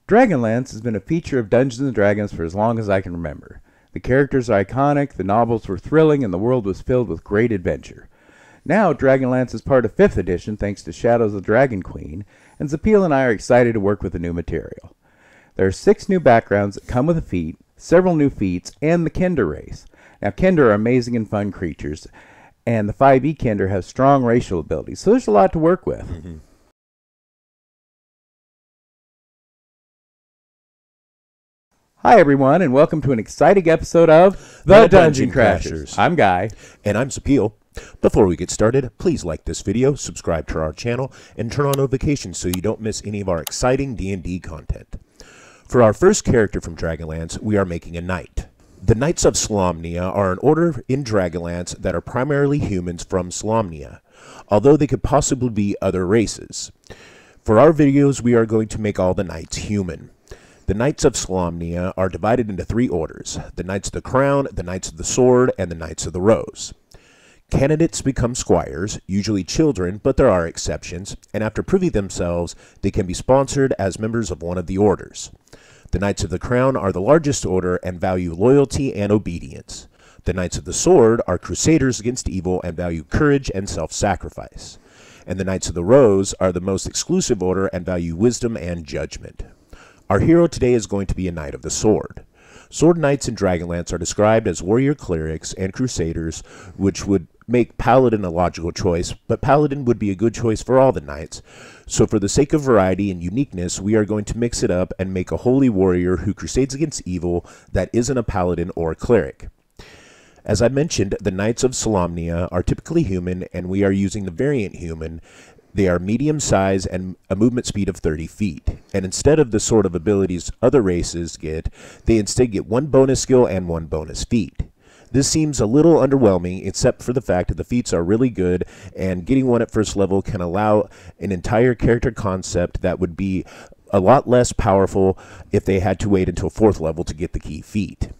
Dragonlance has been a feature of Dungeons & Dragons for as long as I can remember. The characters are iconic, the novels were thrilling, and the world was filled with great adventure. Now, Dragonlance is part of 5th edition thanks to Shadows of the Dragon Queen, and Zapil and I are excited to work with the new material. There are 6 new backgrounds that come with a feat, several new feats, and the Kender race. Now, Kender are amazing and fun creatures, and the 5e Kender have strong racial abilities, so there's a lot to work with. Hi, everyone, and welcome to an exciting episode of The Dungeon Crashers. I'm Guy. And I'm Zapil. Before we get started, please like this video, subscribe to our channel, and turn on notifications so you don't miss any of our exciting D&D content. For our first character from Dragonlance, we are making a knight. The Knights of Solamnia are an order in Dragonlance that are primarily humans from Solamnia, although they could possibly be other races. For our videos, we are going to make all the knights human. The Knights of Solamnia are divided into 3 orders: the Knights of the Crown, the Knights of the Sword, and the Knights of the Rose. Candidates become squires, usually children, but there are exceptions, and after proving themselves, they can be sponsored as members of one of the orders. The Knights of the Crown are the largest order and value loyalty and obedience. The Knights of the Sword are crusaders against evil and value courage and self-sacrifice. And the Knights of the Rose are the most exclusive order and value wisdom and judgment. Our hero today is going to be a Knight of the Sword. Sword Knights in Dragonlance are described as warrior clerics and crusaders, which would make Paladin a logical choice, but Paladin would be a good choice for all the Knights. So for the sake of variety and uniqueness, we are going to mix it up and make a holy warrior who crusades against evil that isn't a Paladin or a cleric. As I mentioned, the Knights of Solamnia are typically human, and we are using the variant human. They are medium size and a movement speed of 30 feet. And instead of the sort of abilities other races get, they instead get 1 bonus skill and 1 bonus feat. This seems a little underwhelming, except for the fact that the feats are really good, and getting one at first level can allow an entire character concept that would be a lot less powerful if they had to wait until 4th level to get the key feat.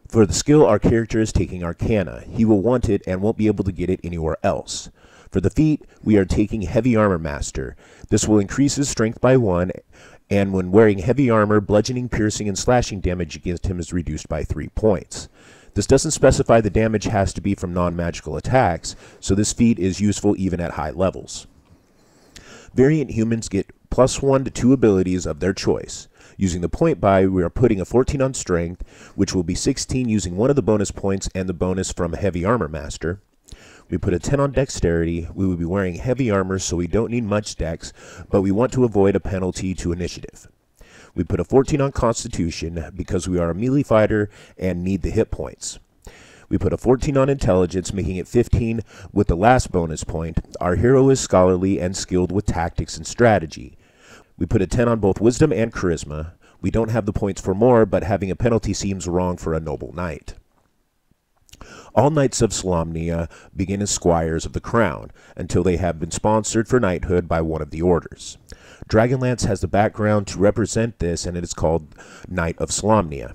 For the skill, our character is taking Arcana. He will want it and won't be able to get it anywhere else. For the feat, we are taking Heavy Armor Master. This will increase his strength by 1, and when wearing heavy armor, bludgeoning, piercing, and slashing damage against him is reduced by 3 points. This doesn't specify the damage has to be from non-magical attacks, so this feat is useful even at high levels. Variant humans get +1 to 2 abilities of their choice. Using the point buy, we are putting a 14 on Strength, which will be 16 using one of the bonus points and the bonus from Heavy Armor Master. We put a 10 on Dexterity. We will be wearing heavy armor, so we don't need much dex, but we want to avoid a penalty to initiative. We put a 14 on Constitution because we are a melee fighter and need the hit points. We put a 14 on Intelligence, making it 15 with the last bonus point. Our hero is scholarly and skilled with tactics and strategy. We put a 10 on both Wisdom and Charisma. We don't have the points for more, but having a penalty seems wrong for a noble knight. All Knights of Solamnia begin as Squires of the Crown, until they have been sponsored for knighthood by one of the orders. Dragonlance has the background to represent this, and it is called Knight of Solamnia.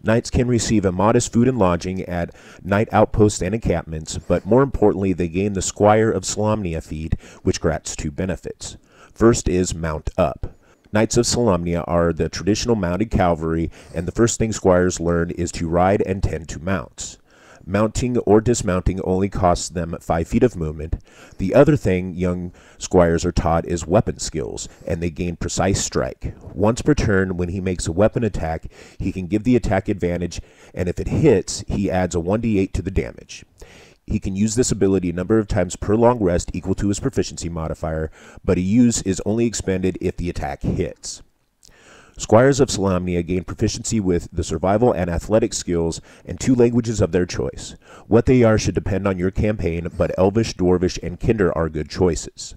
Knights can receive a modest food and lodging at knight outposts and encampments, but more importantly, they gain the Squire of Solamnia feat, which grants 2 benefits. First is Mount Up. Knights of Solamnia are the traditional mounted cavalry, and the first thing squires learn is to ride and tend to mounts. Mounting or dismounting only costs them 5 feet of movement. The other thing young squires are taught is weapon skills, and they gain Precise Strike. Once per turn, when he makes a weapon attack, he can give the attack advantage, and if it hits, he adds a 1d8 to the damage. He can use this ability a number of times per long rest equal to his proficiency modifier, but a use is only expended if the attack hits. Squires of Solamnia gain proficiency with the survival and athletic skills and 2 languages of their choice. What they are should depend on your campaign, but Elvish, Dwarvish, and Kender are good choices.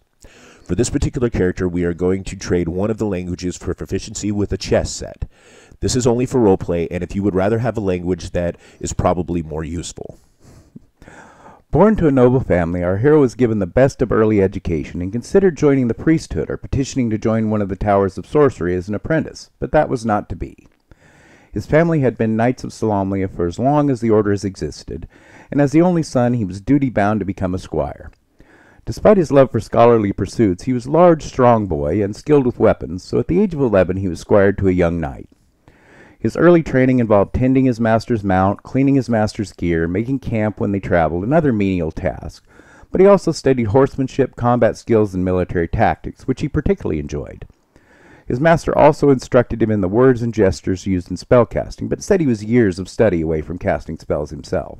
For this particular character, we are going to trade one of the languages for proficiency with a chess set. This is only for roleplay, and if you would rather have a language, that is probably more useful. Born to a noble family, our hero was given the best of early education and considered joining the priesthood or petitioning to join one of the Towers of Sorcery as an apprentice, but that was not to be. His family had been Knights of Solamnia for as long as the order has existed, and as the only son, he was duty-bound to become a squire. Despite his love for scholarly pursuits, he was a large, strong boy and skilled with weapons, so at the age of 11 he was squired to a young knight. His early training involved tending his master's mount, cleaning his master's gear, making camp when they traveled, and other menial tasks, but he also studied horsemanship, combat skills, and military tactics, which he particularly enjoyed. His master also instructed him in the words and gestures used in spellcasting, but said he was years of study away from casting spells himself.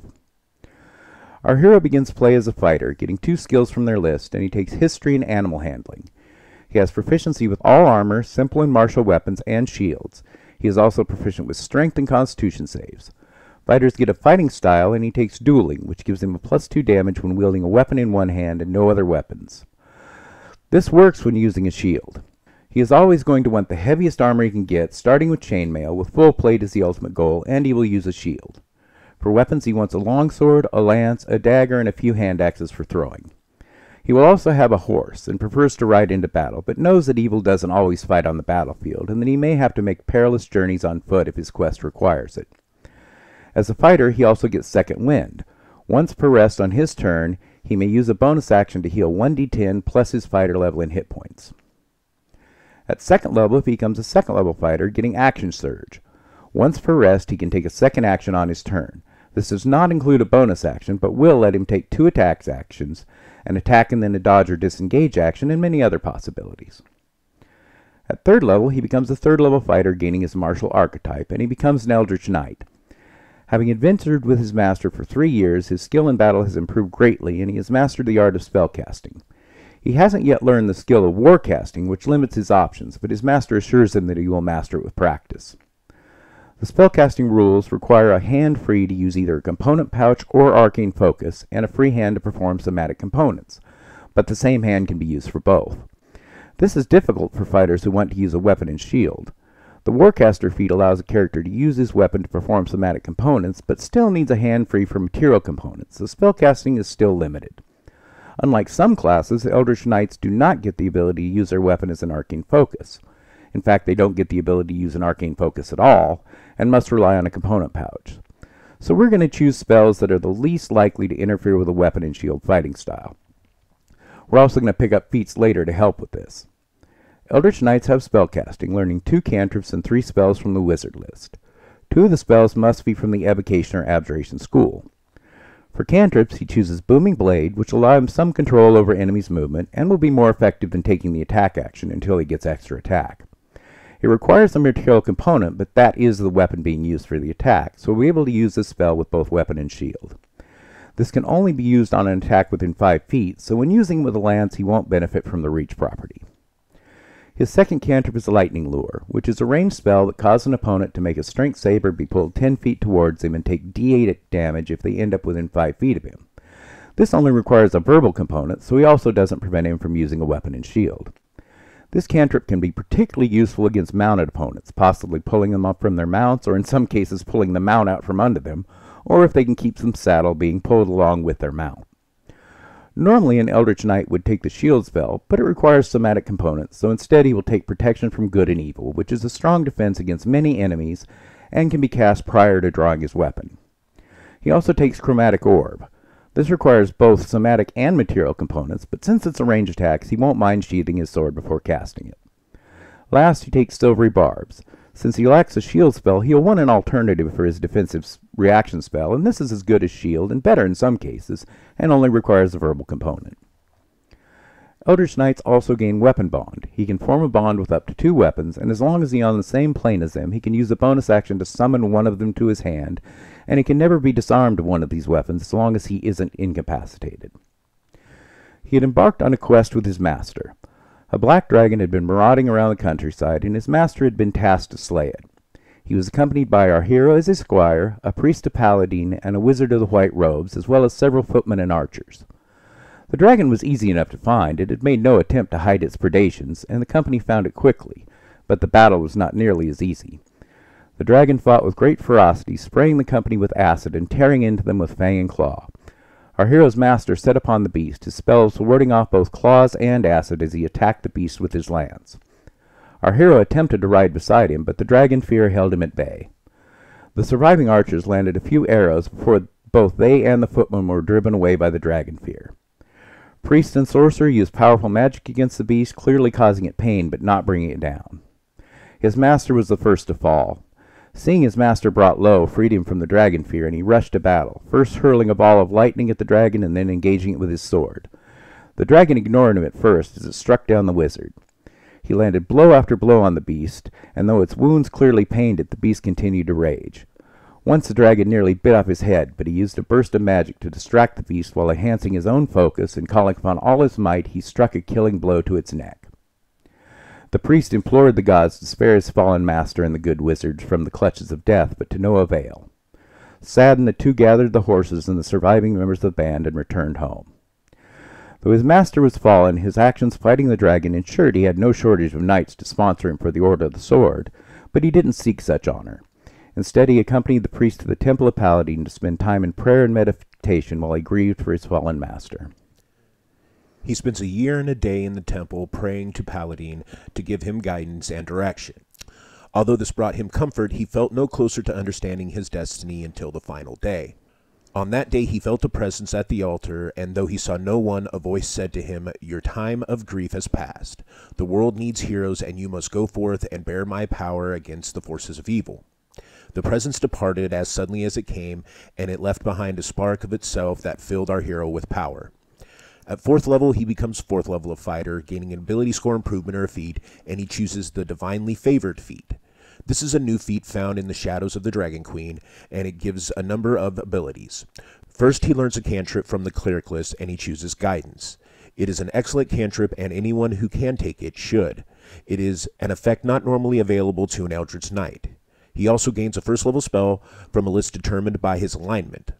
Our hero begins play as a fighter, getting 2 skills from their list, and he takes history and animal handling. He has proficiency with all armor, simple and martial weapons, and shields. He is also proficient with strength and constitution saves. Fighters get a fighting style, and he takes dueling, which gives him a +2 damage when wielding a weapon in one hand and no other weapons. This works when using a shield. He is always going to want the heaviest armor he can get, starting with chainmail, with full plate as the ultimate goal, and he will use a shield. For weapons, he wants a longsword, a lance, a dagger, and a few hand axes for throwing. He will also have a horse, and prefers to ride into battle, but knows that evil doesn't always fight on the battlefield, and that he may have to make perilous journeys on foot if his quest requires it. As a fighter, he also gets second wind. Once per rest on his turn, he may use a bonus action to heal 1d10 plus his fighter level and hit points. At second level, he becomes a second level fighter, getting action surge. Once per rest, he can take a second action on his turn. This does not include a bonus action, but will let him take 2 attack actions, an attack and then a dodge or disengage action, and many other possibilities. At third level, he becomes a third level fighter, gaining his martial archetype, and he becomes an Eldritch Knight. Having adventured with his master for 3 years, his skill in battle has improved greatly, and he has mastered the art of spellcasting. He hasn't yet learned the skill of warcasting, which limits his options, but his master assures him that he will master it with practice. The spellcasting rules require a hand free to use either a component pouch or arcane focus, and a free hand to perform somatic components, but the same hand can be used for both. This is difficult for fighters who want to use a weapon and shield. The Warcaster feat allows a character to use his weapon to perform somatic components, but still needs a hand free for material components, so spellcasting is still limited. Unlike some classes, Eldritch Knights do not get the ability to use their weapon as an arcane focus. In fact, they don't get the ability to use an arcane focus at all, and must rely on a component pouch. So we're going to choose spells that are the least likely to interfere with a weapon and shield fighting style. We're also going to pick up feats later to help with this. Eldritch Knights have spellcasting, learning 2 cantrips and 3 spells from the wizard list. 2 of the spells must be from the evocation or abjuration school. For cantrips, he chooses Booming Blade, which will allow him some control over enemies' movement, and will be more effective than taking the attack action until he gets extra attack. It requires a material component, but that is the weapon being used for the attack, so we'll be able to use this spell with both weapon and shield. This can only be used on an attack within 5 feet, so when using with a lance, he won't benefit from the reach property. His second cantrip is Lightning Lure, which is a ranged spell that causes an opponent to make a strength save or be pulled 10 feet towards him and take d8 damage if they end up within 5 feet of him. This only requires a verbal component, so he also doesn't prevent him from using a weapon and shield. This cantrip can be particularly useful against mounted opponents, possibly pulling them up from their mounts, or in some cases pulling the mount out from under them, or if they can keep some saddle, being pulled along with their mount. Normally an Eldritch Knight would take the shield spell, but it requires somatic components, so instead he will take protection from good and evil, which is a strong defense against many enemies, and can be cast prior to drawing his weapon. He also takes Chromatic Orb. This requires both somatic and material components, but since it's a range attack, he won't mind sheathing his sword before casting it. Last, he takes Silvery Barbs. Since he lacks a shield spell, he'll want an alternative for his defensive reaction spell, and this is as good as shield, and better in some cases, and only requires a verbal component. Eldritch Knights also gain Weapon Bond. He can form a bond with up to 2 weapons, and as long as he's on the same plane as them, he can use a bonus action to summon one of them to his hand, and he can never be disarmed of one of these weapons as long as he isn't incapacitated. He had embarked on a quest with his master. A black dragon had been marauding around the countryside, and his master had been tasked to slay it. He was accompanied by our hero as his squire, a priest of Paladin, and a wizard of the white robes, as well as several footmen and archers. The dragon was easy enough to find. It had made no attempt to hide its predations, and the company found it quickly, but the battle was not nearly as easy. The dragon fought with great ferocity, spraying the company with acid and tearing into them with fang and claw. Our hero's master set upon the beast, his spells warding off both claws and acid as he attacked the beast with his lance. Our hero attempted to ride beside him, but the dragon fear held him at bay. The surviving archers landed a few arrows before both they and the footmen were driven away by the dragon fear. Priest and sorcerer used powerful magic against the beast, clearly causing it pain but not bringing it down. His master was the first to fall. Seeing his master brought low freed him from the dragon fear, and he rushed to battle, first hurling a ball of lightning at the dragon and then engaging it with his sword. The dragon ignored him at first as it struck down the wizard. He landed blow after blow on the beast, and though its wounds clearly pained it, the beast continued to rage. Once the dragon nearly bit off his head, but he used a burst of magic to distract the beast while enhancing his own focus, and calling upon all his might, he struck a killing blow to its neck. The priest implored the gods to spare his fallen master and the good wizard from the clutches of death, but to no avail. Saddened, the two gathered the horses and the surviving members of the band and returned home. Though his master was fallen, his actions fighting the dragon ensured he had no shortage of knights to sponsor him for the Order of the Sword, but he didn't seek such honor. Instead, he accompanied the priest to the Temple of Paladine to spend time in prayer and meditation while he grieved for his fallen master. He spends a year and a day in the temple praying to Paladine to give him guidance and direction. Although this brought him comfort, he felt no closer to understanding his destiny until the final day. On that day he felt a presence at the altar, and though he saw no one, a voice said to him, "Your time of grief has passed. The world needs heroes, and you must go forth and bear my power against the forces of evil." The presence departed as suddenly as it came, and it left behind a spark of itself that filled our hero with power. At 4th level, he becomes 4th level of fighter, gaining an ability score improvement or a feat, and he chooses the Divinely Favored feat. This is a new feat found in the Shadows of the Dragon Queen, and it gives a number of abilities. First, he learns a cantrip from the cleric list, and he chooses Guidance. It is an excellent cantrip, and anyone who can take it should. It is an effect not normally available to an Eldritch Knight. He also gains a 1st level spell from a list determined by his alignment.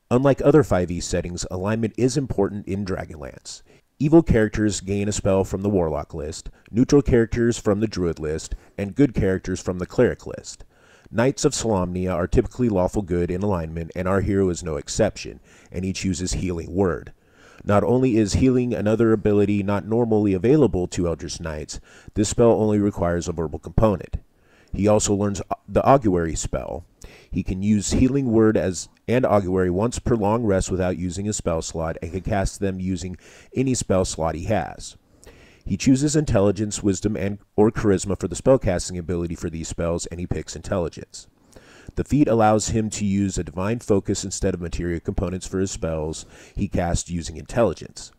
Unlike other 5e settings, alignment is important in Dragonlance. Evil characters gain a spell from the Warlock list, neutral characters from the Druid list, and good characters from the Cleric list. Knights of Solamnia are typically lawful good in alignment, and our hero is no exception, and he chooses Healing Word. Not only is healing another ability not normally available to Eldritch Knights, this spell only requires a verbal component. He also learns the Augury spell. He can use Healing Word and Augury once per long rest without using a spell slot, and can cast them using any spell slot he has. He chooses Intelligence, Wisdom, or Charisma for the spellcasting ability for these spells, and he picks Intelligence. The feat allows him to use a Divine Focus instead of material components for his spells he casts using Intelligence.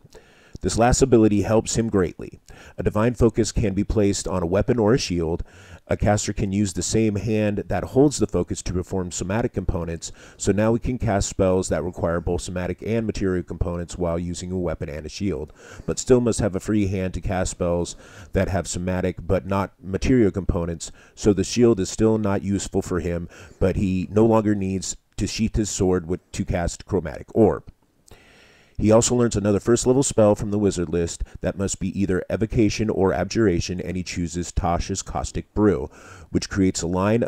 This last ability helps him greatly. A Divine Focus can be placed on a weapon or a shield. A caster can use the same hand that holds the focus to perform somatic components, so now we can cast spells that require both somatic and material components while using a weapon and a shield, but still must have a free hand to cast spells that have somatic but not material components, so the shield is still not useful for him, but he no longer needs to sheath his sword to cast Chromatic Orb. He also learns another 1st level spell from the wizard list that must be either Evocation or Abjuration, and he chooses Tasha's Caustic Brew, which creates a line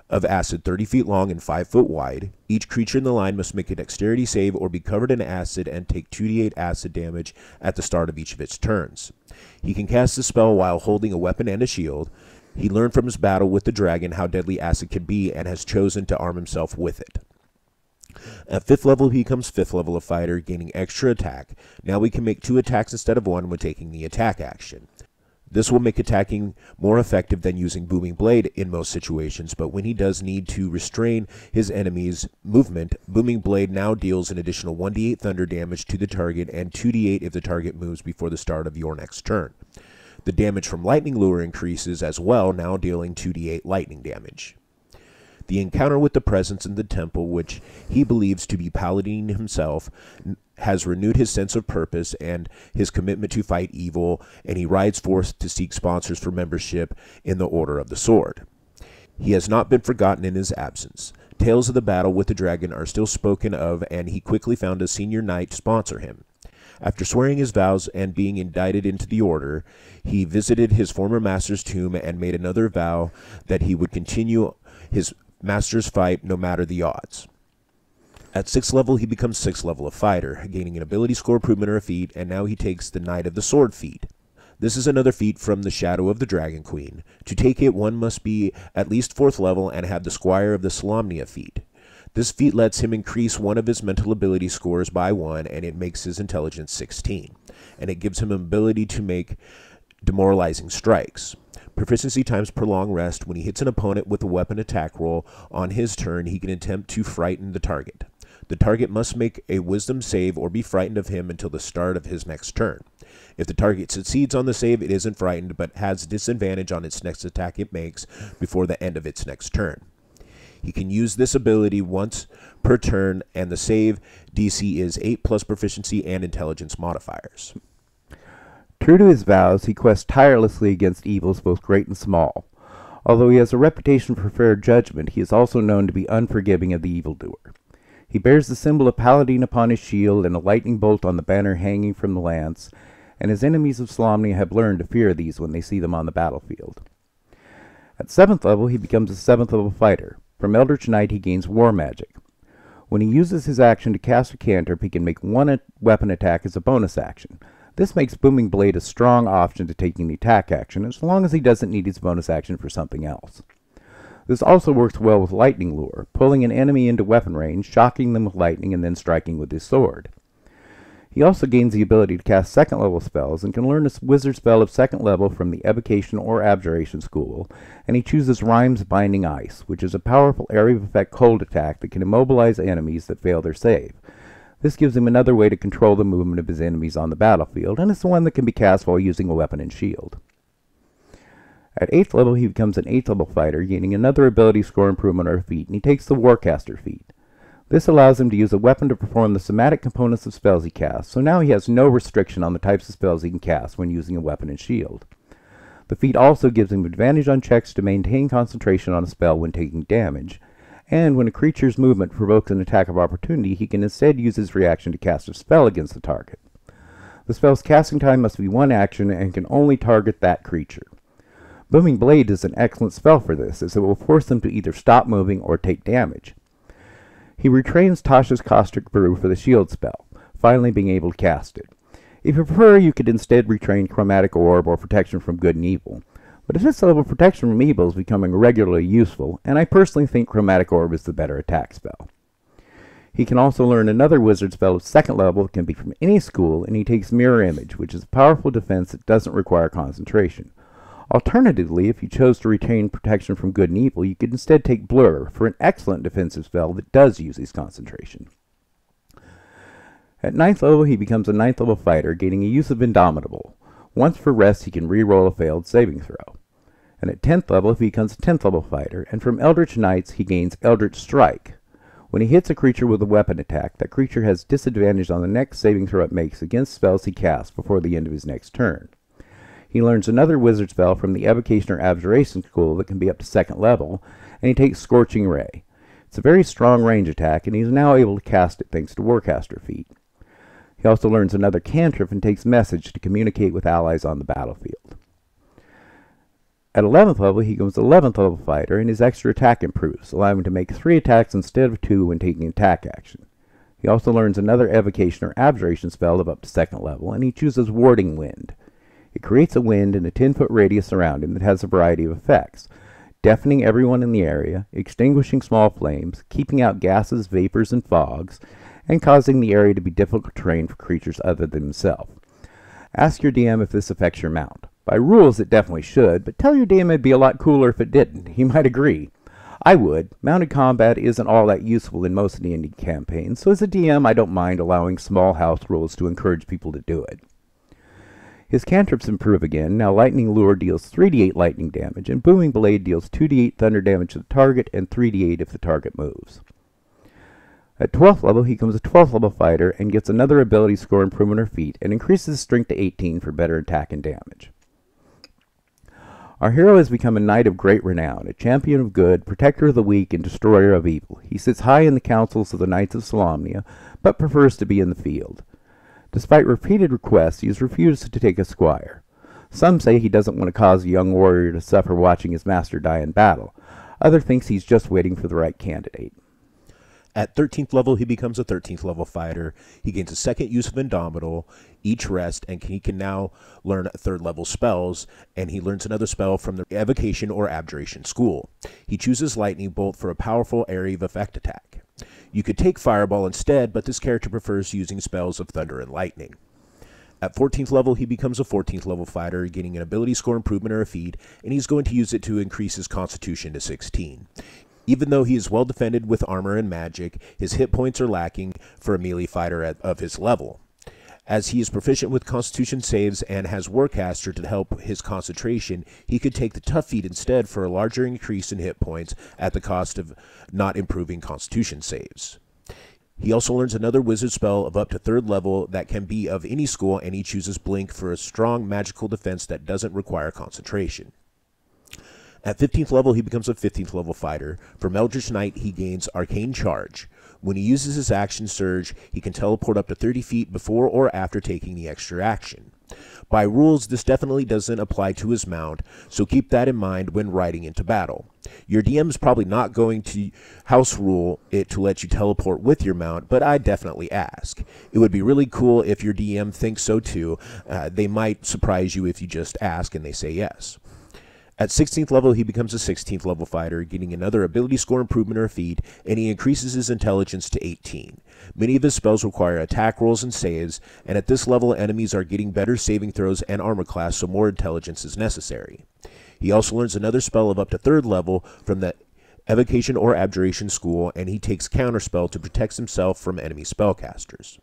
of acid 30 feet long and 5 foot wide. Each creature in the line must make a dexterity save or be covered in acid and take 2d8 acid damage at the start of each of its turns. He can cast the spell while holding a weapon and a shield. He learned from his battle with the dragon how deadly acid can be and has chosen to arm himself with it. At 5th level, he becomes 5th level of fighter, gaining extra attack. Now we can make 2 attacks instead of 1 when taking the attack action. This will make attacking more effective than using Booming Blade in most situations, but when he does need to restrain his enemy's movement, Booming Blade now deals an additional 1d8 thunder damage to the target and 2d8 if the target moves before the start of your next turn. The damage from Lightning Lure increases as well, now dealing 2d8 lightning damage. The encounter with the presence in the temple, which he believes to be Paladine himself, has renewed his sense of purpose and his commitment to fight evil, and he rides forth to seek sponsors for membership in the Order of the Sword. He has not been forgotten in his absence. Tales of the battle with the dragon are still spoken of, and he quickly found a senior knight to sponsor him. After swearing his vows and being indicted into the order, he visited his former master's tomb and made another vow that he would continue his master's fight no matter the odds. At 6th level, he becomes 6th level of fighter, gaining an ability score improvement or a feat, and now he takes the Knight of the Sword feat. This is another feat from the Shadow of the Dragon Queen. To take it, one must be at least 4th level and have the Squire of the Solamnia feat. This feat lets him increase one of his mental ability scores by 1, and it makes his intelligence 16. And it gives him an ability to make demoralizing strikes. Proficiency times prolonged rest. When he hits an opponent with a weapon attack roll on his turn, he can attempt to frighten the target. The target must make a wisdom save or be frightened of him until the start of his next turn. If the target succeeds on the save, it isn't frightened, but has disadvantage on its next attack it makes before the end of its next turn. He can use this ability once per turn, and the save DC is 8 plus proficiency and intelligence modifiers. True to his vows, he quests tirelessly against evils both great and small. Although he has a reputation for fair judgment, he is also known to be unforgiving of the evildoer. He bears the symbol of Paladin upon his shield and a lightning bolt on the banner hanging from the lance, and his enemies of Solamnia have learned to fear these when they see them on the battlefield. At 7th level, he becomes a 7th level fighter. From Eldritch Knight, he gains War Magic. When he uses his action to cast a cantrip, he can make one weapon attack as a bonus action. This makes Booming Blade a strong option to taking the attack action, as long as he doesn't need his bonus action for something else. This also works well with Lightning Lure, pulling an enemy into weapon range, shocking them with lightning, and then striking with his sword. He also gains the ability to cast 2nd level spells, and can learn a wizard spell of 2nd level from the Evocation or Abjuration School, and he chooses Rhyme's Binding Ice, which is a powerful area of effect cold attack that can immobilize enemies that fail their save. This gives him another way to control the movement of his enemies on the battlefield, and it's the one that can be cast while using a weapon and shield. At 8th level, he becomes an 8th level fighter, gaining another ability score improvement or feat, and he takes the Warcaster feat. This allows him to use a weapon to perform the somatic components of spells he casts, so now he has no restriction on the types of spells he can cast when using a weapon and shield. The feat also gives him advantage on checks to maintain concentration on a spell when taking damage, and when a creature's movement provokes an attack of opportunity, he can instead use his reaction to cast a spell against the target. The spell's casting time must be 1 action and can only target that creature. Booming Blade is an excellent spell for this, as it will force them to either stop moving or take damage. He retrains Tasha's Caustic Brew for the shield spell, finally being able to cast it. If you prefer, you could instead retrain Chromatic Orb or Protection from Good and Evil. But at this level, Protection from Evil is becoming regularly useful, and I personally think Chromatic Orb is the better attack spell. He can also learn another wizard spell of 2nd level that can be from any school, and he takes Mirror Image, which is a powerful defense that doesn't require concentration. Alternatively, if you chose to retain Protection from Good and Evil, you could instead take Blur for an excellent defensive spell that does use his concentration. At 9th level, he becomes a 9th level fighter, gaining a use of Indomitable. Once for rest, he can re-roll a failed saving throw. And at 10th level, he becomes a 10th level fighter, and from Eldritch Knights, he gains Eldritch Strike. When he hits a creature with a weapon attack, that creature has disadvantage on the next saving throw it makes against spells he casts before the end of his next turn. He learns another wizard spell from the Evocation or Abjuration School that can be up to 2nd level, and he takes Scorching Ray. It's a very strong range attack, and he is now able to cast it thanks to Warcaster feat. He also learns another cantrip and takes Message to communicate with allies on the battlefield. At 11th level, he becomes an 11th level fighter, and his extra attack improves, allowing him to make 3 attacks instead of 2 when taking attack action. He also learns another Evocation or Abjuration spell of up to 2nd level, and he chooses Warding Wind. It creates a wind in a 10-foot radius around him that has a variety of effects, deafening everyone in the area, extinguishing small flames, keeping out gases, vapors, and fogs, and causing the area to be difficult terrain for creatures other than himself. Ask your DM if this affects your mount. By rules, it definitely should, but tell your DM it'd be a lot cooler if it didn't. He might agree. I would. Mounted combat isn't all that useful in most D&D campaigns, so as a DM, I don't mind allowing small house rules to encourage people to do it. His cantrips improve again. Now Lightning Lure deals 3d8 lightning damage, and Booming Blade deals 2d8 thunder damage to the target and 3d8 if the target moves. At 12th level, he becomes a 12th level fighter and gets another ability score improvement or feat, and increases his strength to 18 for better attack and damage. Our hero has become a knight of great renown, a champion of good, protector of the weak, and destroyer of evil. He sits high in the councils of the Knights of Solamnia, but prefers to be in the field. Despite repeated requests, he has refused to take a squire. Some say he doesn't want to cause a young warrior to suffer watching his master die in battle. Others think he's just waiting for the right candidate. At 13th level, he becomes a 13th level fighter. He gains a 2nd use of Indomitable, each rest, and he can now learn 3rd level spells, and he learns another spell from the Evocation or Abjuration School. He chooses Lightning Bolt for a powerful area of effect attack. You could take Fireball instead, but this character prefers using spells of Thunder and Lightning. At 14th level, he becomes a 14th level fighter, getting an ability score improvement or a feat, and he's going to use it to increase his constitution to 16. Even though he is well defended with armor and magic, his hit points are lacking for a melee fighter of his level. As he is proficient with constitution saves and has Warcaster to help his concentration, he could take the tough feat instead for a larger increase in hit points at the cost of not improving constitution saves. He also learns another wizard spell of up to 3rd level that can be of any school, and he chooses Blink for a strong magical defense that doesn't require concentration. At 15th level, he becomes a 15th level fighter. From Eldritch Knight, he gains Arcane Charge. When he uses his action surge, he can teleport up to 30 feet before or after taking the extra action. By rules, this definitely doesn't apply to his mount, so keep that in mind when riding into battle. Your DM is probably not going to house rule it to let you teleport with your mount, but I'd definitely ask. It would be really cool if your DM thinks so too. They might surprise you if you just ask and they say yes. At 16th level, he becomes a 16th level fighter, getting another ability score improvement or feat, and he increases his intelligence to 18. Many of his spells require attack rolls and saves, and at this level, enemies are getting better saving throws and armor class, so more intelligence is necessary. He also learns another spell of up to 3rd level from the Evocation or Abjuration School, and he takes Counterspell to protect himself from enemy spellcasters.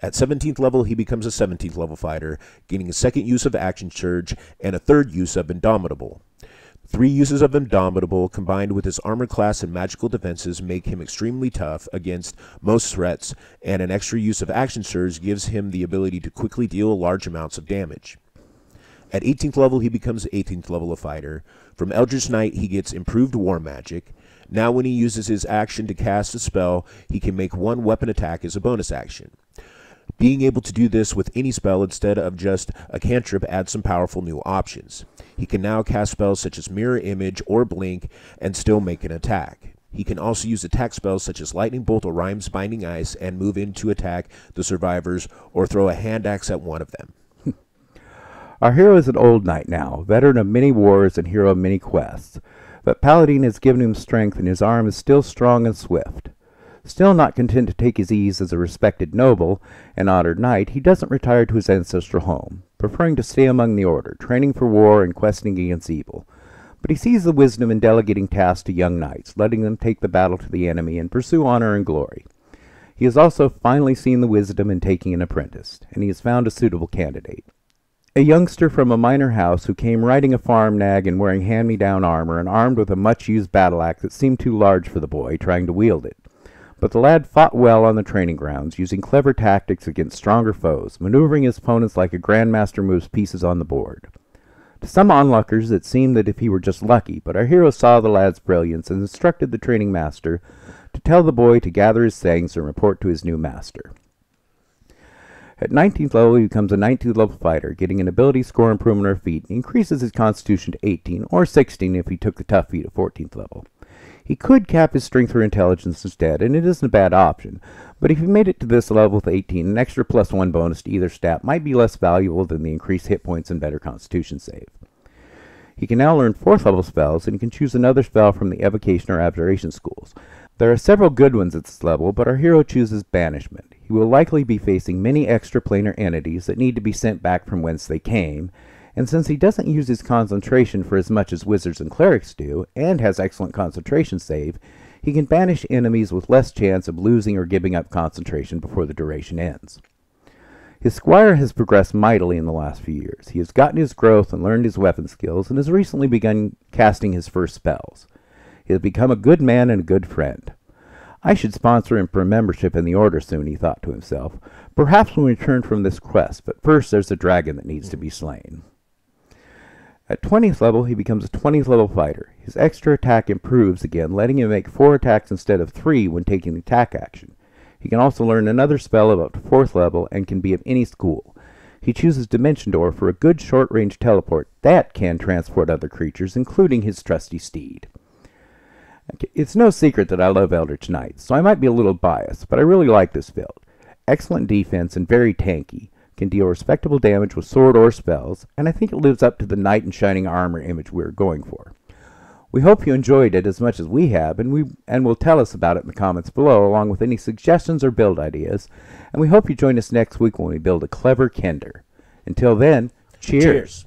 At 17th level, he becomes a 17th level fighter, gaining a 2nd use of Action Surge and a 3rd use of Indomitable. 3 uses of Indomitable combined with his armor class and magical defenses make him extremely tough against most threats, and an extra use of Action Surge gives him the ability to quickly deal large amounts of damage. At 18th level, he becomes 18th level of fighter. From Eldritch Knight, he gets improved War Magic. Now when he uses his action to cast a spell, he can make 1 weapon attack as a bonus action. Being able to do this with any spell instead of just a cantrip adds some powerful new options. He can now cast spells such as Mirror Image or Blink and still make an attack. He can also use attack spells such as Lightning Bolt or Rhyme's Binding Ice and move in to attack the survivors or throw a hand axe at one of them. Our hero is an old knight now, veteran of many wars and hero of many quests, but Paladin has given him strength and his arm is still strong and swift. Still not content to take his ease as a respected noble and honored knight, he doesn't retire to his ancestral home, preferring to stay among the order, training for war and questing against evil. But he sees the wisdom in delegating tasks to young knights, letting them take the battle to the enemy and pursue honor and glory. He has also finally seen the wisdom in taking an apprentice, and he has found a suitable candidate. A youngster from a minor house who came riding a farm nag and wearing hand-me-down armor and armed with a much-used battle axe that seemed too large for the boy trying to wield it. But the lad fought well on the training grounds, using clever tactics against stronger foes, maneuvering his opponents like a grandmaster moves pieces on the board. To some onlookers it seemed that if he were just lucky, but our hero saw the lad's brilliance and instructed the training master to tell the boy to gather his sayings and report to his new master. At 19th level, he becomes a 19th level fighter, getting an ability score improvement or feat, and increases his constitution to 18 or 16 if he took the tough feat at 14th level. He could cap his strength or intelligence instead, and it isn't a bad option, but if he made it to this level with 18, an extra +1 bonus to either stat might be less valuable than the increased hit points and better constitution save. He can now learn 4th level spells, and he can choose another spell from the Evocation or Abjuration schools. There are several good ones at this level, but our hero chooses Banishment. He will likely be facing many extraplanar entities that need to be sent back from whence they came, and since he doesn't use his concentration for as much as wizards and clerics do, and has excellent concentration save, he can banish enemies with less chance of losing or giving up concentration before the duration ends. His squire has progressed mightily in the last few years. He has gotten his growth and learned his weapon skills, and has recently begun casting his first spells. He has become a good man and a good friend. I should sponsor him for a membership in the order soon, he thought to himself. Perhaps when we return from this quest, but first there's a dragon that needs to be slain. At 20th level, he becomes a 20th level fighter. His extra attack improves again, letting him make 4 attacks instead of 3 when taking the attack action. He can also learn another spell of up to 4th level and can be of any school. He chooses Dimension Door for a good short-range teleport that can transport other creatures, including his trusty steed. It's no secret that I love Eldritch Knights, so I might be a little biased, but I really like this build. Excellent defense and very tanky. Can deal respectable damage with sword or spells, and I think it lives up to the knight in shining armor image we are going for. We hope you enjoyed it as much as we have, and will tell us about it in the comments below, along with any suggestions or build ideas. And we hope you join us next week when we build a clever Kender. Until then, cheers.